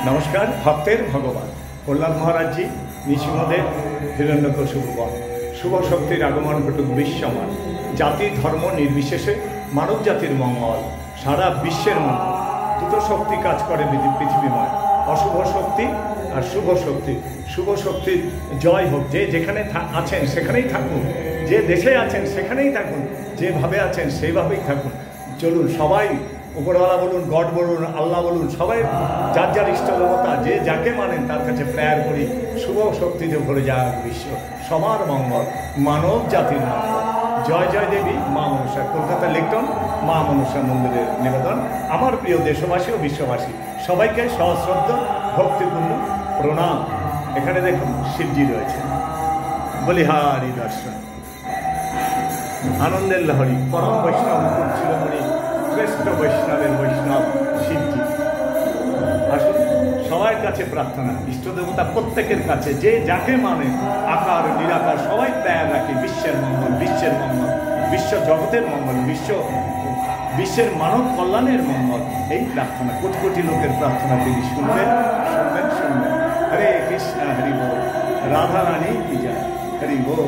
নমস্কার। ভক্তের ভগবান প্রহ্লাদ মহারাজজি নৃসিংহদেব হিরণ্যকশিপু বধ। শুভ শক্তির আগমন ঘটুক বিশ্বমান, জাতি ধর্ম নির্বিশেষে মানব জাতির মঙ্গল, সারা বিশ্বের মঙ্গল। দুটো শক্তি কাজ করে পৃথিবীময়, অশুভ শক্তি আর শুভ শক্তি। শুভ শক্তির জয় হোক। যে যেখানে আছেন সেখানেই থাকুন, যে দেশে আছেন সেখানেই থাকুন, যেভাবে আছেন সেইভাবেই থাকুন। চলুন সবাই, উপরওয়ালা বলুন, গড বলুন, আল্লাহ বলুন, সবাই যার যার ইষ্ট দেবতা যে যাকে মানেন তার কাছে প্রেয়ার করি। শুভ শক্তিতে ভরে যাক বিশ্ব, সবার মঙ্গল, মানব জাতির মঙ্গল। জয় জয় দেবী মা মনসা। কলকাতা লিটন মা মনসা মন্দিরের নিবেদন। আমার প্রিয় দেশবাসী ও বিশ্ববাসী সবাইকে সশ্রদ্ধ ভক্তিপূর্ণ প্রণাম। এখানে দেখুন শিবজি রয়েছে, বলিহারি দর্শন, আনন্দের লহরী, পরম বৈষ্ণব মুকুট শিরোমণি, শ্রেষ্ঠ বৈষ্ণবের বৈষ্ণব শিবজি। আসুন সবার কাছে প্রার্থনা, ইষ্টদেবতা প্রত্যেকের কাছে যে যাকে মানে, আকার নিরাকার সবাই প্রেয়ার রাখি। বিশ্বের মঙ্গল, বিশ্বের মঙ্গল, বিশ্ব জগতের মঙ্গল, বিশ্বের মানব কল্যাণের মঙ্গল। এই প্রার্থনা কোটি কোটি লোকের প্রার্থনা তিনি শুনবেন শুনবেন শুনবেন। হরে কৃষ্ণ হরি বল, রাধা রানী কি যায়, হরি বল।